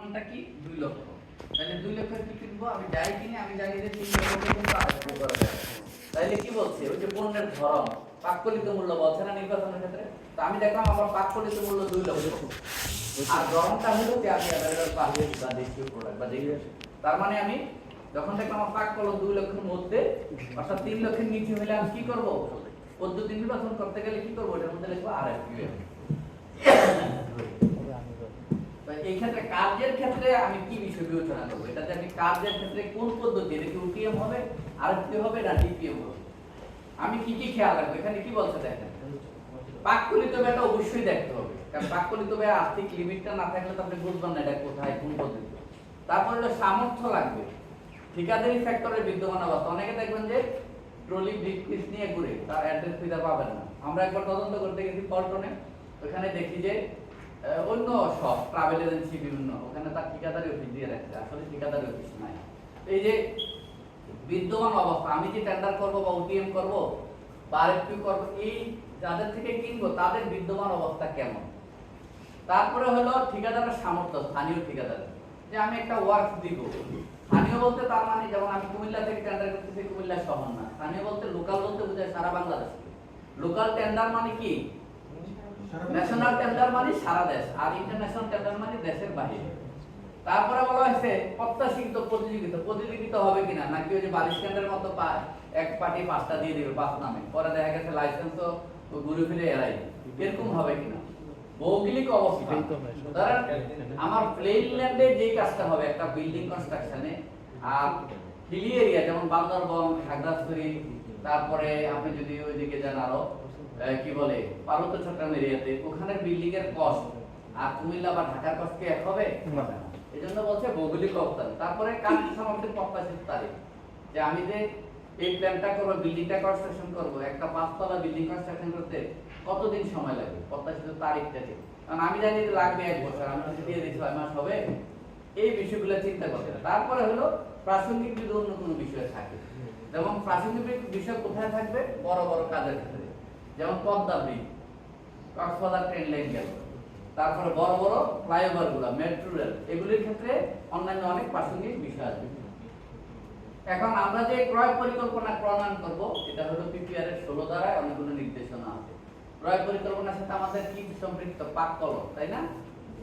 পরিমাণটা কি 2 লক্ষ। তাহলে 2 লক্ষ কি কিনবো আমি যাই কিনে আমি জানি যে 3 লক্ষ কিন্তু আরেকটু করা যায়। তাহলে কি বলছে ওই যে পণ্যের ধরন পাককলিত মূল্য বলছে না নির্বাচনের ক্ষেত্রে। তো আমি দেখলাম আমার পাককলিত মূল্য 2 লক্ষ আর ধরনটা হলো যে আমি অ্যাভেলেবল পাচ্ছি বা দেশীয় প্রোডাক্ট বা দেশীয়। তার মানে আমি যখন দেখলাম আমার পাককলন 2 লক্ষের মধ্যে অর্থাৎ 3 লক্ষের নিচে হলে আমি কি করব পদ্ধতি নির্বাচন করতে গেলে কি করব এটার মধ্যে লিখবো আরএফকিউ। তো এই ক্ষেত্রে কাজের ক্ষেত্রে আমি কি বিষয় বিবেচনা করব এটাতে আমি কাজের ক্ষেত্রে কোন পদ্ধতি এটা কি ওটিএম হবে আরএফকিউ হবে না ডিপিএম হবে আমি কি কি খেয়াল রাখবো এখানে কি বলছে দেখেন পাককলিত ব্যয়টা অবশ্যই দেখতে হবে কারণ পাককলিত ব্যয় আর্থিক লিমিটটা না থাকলে তো আপনি বুঝবেন না এটা কোথায় কোন পদ্ধতি। তারপর হলো সামর্থ্য লাগবে ঠিকাদারি সেক্টরের বিদ্যমান অবস্থা অনেকে দেখবেন যে ট্রলি ব্রিফকেস নিয়ে ঘুরে তার অ্যাড্রেস খুঁজে পাবেন না। আমরা একবার তদন্ত করতে গেছি পল্টনে ওখানে দেখি যে অন্য সব ট্রাভেল এজেন্সি বিভিন্ন ওখানে তার ঠিকাদারি অফিস দিয়ে রাখছে আসলে ঠিকাদারি অফিস নাই। এই যে বিদ্যমান অবস্থা আমি যে টেন্ডার করব বা ওটিএম করব বা আরএফকিউ করব এই যাদের থেকে কিনবো তাদের বিদ্যমান অবস্থা কেমন। তারপরে হলো ঠিকাদারের সামর্থ্য স্থানীয় ঠিকাদার যে আমি একটা ওয়ার্ক দিব স্থানীয় বলতে তার মানে যেমন আমি কুমিল্লা থেকে টেন্ডার করতেছি কুমিল্লা শহর না স্থানীয় বলতে লোকাল বলতে বোঝায় সারা বাংলাদেশ। লোকাল টেন্ডার মানে কি ন্যাশনাল টেন্ডার মানে সারা দেশ আর ইন্টারন্যাশনাল টেন্ডার মানে দেশের বাইরে। তারপরে বলা হয়েছে প্রত্যাশিত প্রতিযোগিতা হবে কিনা নাকি ওই যে বালিশ টেন্ডার মতো পায় এক পার্টি 5টা দিয়ে দিবে 5 নামে পরে দেখা গেছে লাইসেন্সও ঘুরে ফিরে এড়াই এরকম হবে কিনা। ভৌগোলিক অবস্থান ধরেন আমার প্লেন ল্যান্ডে যে কাজটা হবে একটা বিল্ডিং কনস্ট্রাকশনে আর হিলি এরিয়া যেমন বান্দরবন খাগড়াছড়ি তারপরে আপনি যদি ওইদিকে যান আরো কি বলে পার্বত্য চট্টগ্রাম এরিয়াতে ওখানে বিল্ডিং এর কস্ট আর কুমিল্লা বা ঢাকার কস্ট কি এক হবে এজন্য বলছে ভৌগোলিক অবস্থান। তারপরে কাজ সমাপ্তির প্রত্যাশিত তারিখ যে আমি যে এই প্ল্যানটা করব বিল্ডিংটা কনস্ট্রাকশন করব একটা 5 তলা বিল্ডিং কনস্ট্রাকশন করতে কতদিন সময় লাগবে প্রত্যাশিত তারিখটা ঠিক কারণ আমি জানি যে লাগবে 1 বছর আমি যদি দিয়ে দিই 6 মাস হবে এই বিষয়গুলো চিন্তা করতে। তারপরে হলো প্রাসঙ্গিক যদি অন্য কোনো বিষয় থাকে যেমন প্রাসঙ্গিক বিষয় কোথায় থাকবে বড় বড় কাজের ক্ষেত্রে যেমন Padma bridge Cox's Bazar train line গেল তারপরে বড় বড় ফ্লাইওভার গুলো মেট্রো রেল এগুলির ক্ষেত্রে অন্যান্য অনেক প্রাসঙ্গিক বিষয় আছে। এখন আমরা যে ক্রয় পরিকল্পনা প্রণয়ন করব এটা হলো পিপিআর এর 16 ধারায় অনেকগুলো নির্দেশনা আছে। ক্রয় পরিকল্পনার সাথে আমাদের কি সম্পৃক্ত পাককলন তাই না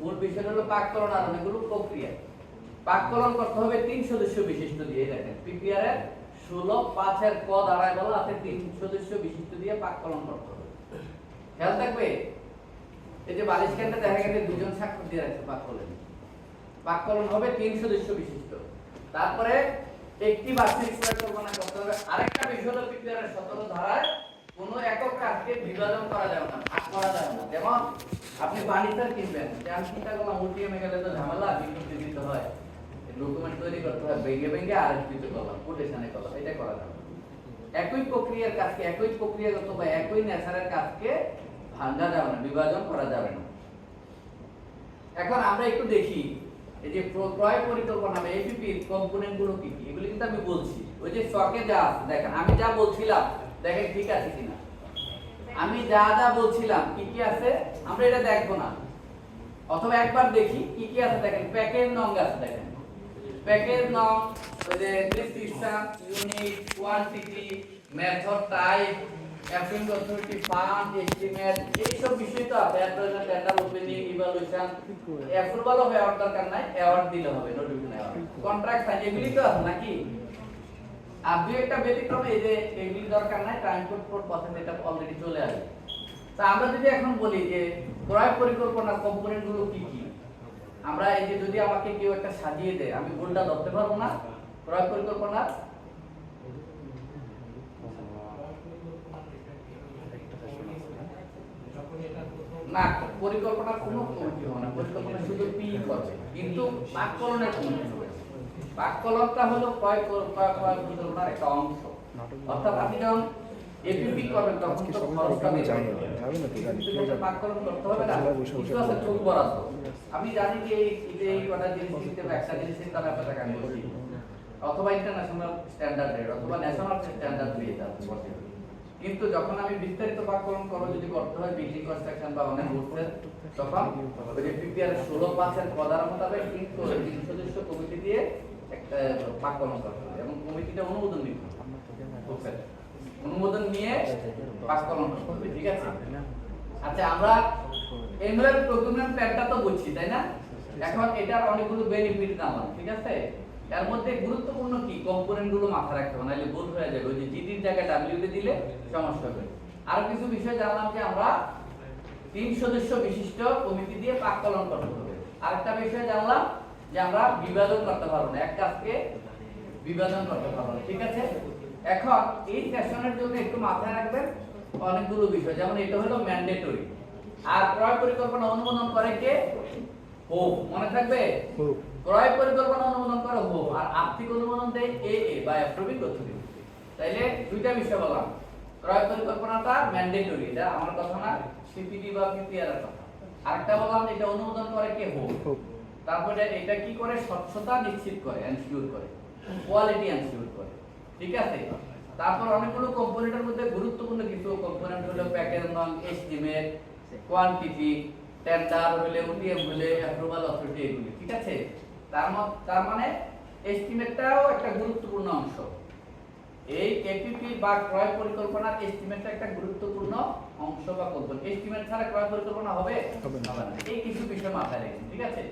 মূল বিষয় হলো পাককলন আর অনেকগুলো প্রক্রিয়া। পাককলন করতে হবে 3 সদস্য বিশিষ্ট দিয়ে দেখেন পিপিআর এর 16(5) এর ক ধারায় বলা আছে 3 সদস্য বিশিষ্ট দিয়ে পাককলন করতে হবে। খেয়াল থাকবে এই যে বালিশ কেন্দ্রে দেখা গেছে দুজন স্বাক্ষর দিয়ে রাখছে পাককলন হবে 3 সদস্য বিশিষ্ট। তারপরে একটি বার্ষিক পরিকল্পনা করতে হবে। আরেকটা বিষয় হলো পিপিআর এর 17 ধারায় কোন একক কাজকে বিভাজন করা যাবে না ভাগ করা যাবে না। যেমন আপনি ফার্নিচার কিনবেন যে আমি চিন্তা করলাম ওটিএমে গেলে তো ঝামেলা বিজ্ঞপ্তি দিতে হয় ডকুমেন্ট তৈরি করতে হয় ভেঙে ভেঙে আরএফকিউ করলাম কোটেশনে করলাম এটা করা যাবে না। একই প্রক্রিয়ার কাজকে একই প্রক্রিয়াগত বা একই নেচারের কাজকে ভাঙা যাবে না বিভাজন করা যাবে না। এখন আমরা একটু দেখি এই যে ক্রয় পরিকল্পনা বা এপিপি এর কম্পোনেন্ট গুলো কি কি এগুলো কিন্তু আমি বলছি ওই যে স্টকে যা আছে দেখেন আমি যা বলছিলাম দেখেন ঠিক আছে কিনা আমি যা যা বলছিলাম কি কি আছে আমরা এটা দেখবো না অথবা একবার দেখি কি কি আছে দেখেন প্যাকেজ নং আছে দেখেন প্যাকেজ নং ওই যে description unit quantity method type approving authority fund estimate এই সব বিষয় তো আছে approval tender opening evaluation approval হবে অর্ডার দরকার নাই অ্যাওয়ার্ড দিলে হবে নোটিফিকেশন অ্যাওয়ার্ড কন্ট্রাক্ট সাইন এগুলি তো আছে নাকি আর দুই একটা ব্যতিক্রম এই যে এগুলি দরকার নাই টাইম কোড 4% এটা অলরেডি চলে আসে। তা আমরা যদি এখন বলি যে ক্রয় পরিকল্পনার কম্পোনেন্ট গুলো কি কি আমরা এই যে যদি আমাকে কেউ একটা সাজিয়ে দেয় আমি গোলটা ধরতে পারবো না ক্রয় পরিকল্পনা না পরিকল্পনার কোনো কমিটি হবে না পরিকল্পনা শুধু পি করবে কিন্তু পাককলনের কমিটি হবে। পাককলনটা হলো ক্রয় পরিকল্পনার একটা অংশ অর্থাৎ আপনি যখন এপিপি করবেন তখন তো খরচটা যাবে না পাককলন করতে হবে না কিছু আছে চোখ বরাদ্দ আমি জানি যে এই কটা জিনিস সিস্টেম একটা জিনিসের তার ব্যাপারে কাজ করছি অথবা ইন্টারন্যাশনাল স্ট্যান্ডার্ড রেট অথবা ন্যাশনাল স্ট্যান্ডার্ড দিয়ে যাচ্ছে কিন্তু যখন আমি বিস্তারিত বাক্যকরণ করব যদি করতে হয় বিল্ডিং কনস্ট্রাকশন বা অনেক বলতে তখন ওই যে পিপিআর 16 পদার মোতাবেক কিন্তু 3 সদস্য কমিটি দিয়ে একটা বাক্যকরণ করতে হবে এবং কমিটিটা অনুমোদন দিতে হবে। বুঝছেন? অনুমোদন নিয়ে বাক্যকরণ করতে হবে, ঠিক আছে? আচ্ছা, আমরা এমএলএর প্রোগ্রাম প্ল্যানটা তো বুঝছি, তাই না? এখন এটার অনেকগুলো বেনিফিট জানলাম, ঠিক আছে? এর মধ্যে গুরুত্বপূর্ণ কি কম্পোনেন্ট গুলো মাথায় রাখতে হবে, নাহলে ভুল হয়ে যাবে। ওই যে জিডির জায়গায় ডব্লিউ দিলে সমস্যা হবে। আর কিছু বিষয় জানলাম যে আমরা 3 সদস্য বিশিষ্ট কমিটি দিয়ে বাক্যকরণ করতে হবে। আরেকটা বিষয় জানলাম যে আমরা বিভাজন করতে পারবো না, এক কাজকে বিভাজন করতে পারবো না, ঠিক আছে? এখন এই সেশনের জন্য একটু মাথায় রাখবেন অনেকগুলো বিষয়, যেমন এটা হলো ম্যান্ডেটরি। আর ক্রয় পরিকল্পনা অনুমোদন করে কে? হোক, মনে থাকবে? ক্রয় পরিকল্পনা অনুমোদন করে হোক, আর আর্থিক অনুমোদন দেয় এএ বা অ্যাপ্রুভিং অথরিটি। তাইলে দুইটা বিষয় বললাম, ক্রয় পরিকল্পনাটা ম্যান্ডেটরি, এটা আমার কথা না, সিপিডি বা পিপিআর এর কথা। আরেকটা বললাম যে এটা অনুমোদন করে কে? হোক। তারপরে এটা কি করে? স্বচ্ছতা নিশ্চিত করে, এনশিওর করে, কোয়ালিটি এনশিওর করে, ঠিক আছে? তারপর অনেকগুলো কম্পোনেন্টের মধ্যে গুরুত্বপূর্ণ কিছু কম্পোনেন্ট হলো প্যাকেজ নং, এস্টিমেট, কোয়ান্টিটি, টেন্ডার হলে, ওটিএম হলে, অ্যাপ্রুভাল অথরিটি, এগুলি, ঠিক আছে? তার মানে এস্টিমেটটাও একটা গুরুত্বপূর্ণ অংশ। এই কেপিপি বা ক্রয় পরিকল্পনার এস্টিমেটটা একটা গুরুত্বপূর্ণ অংশ বা কম্পোনেন্ট। এস্টিমেট ছাড়া ক্রয় পরিকল্পনা হবে না। এই কিছু বিষয় মাথায় রাখবেন, ঠিক আছে?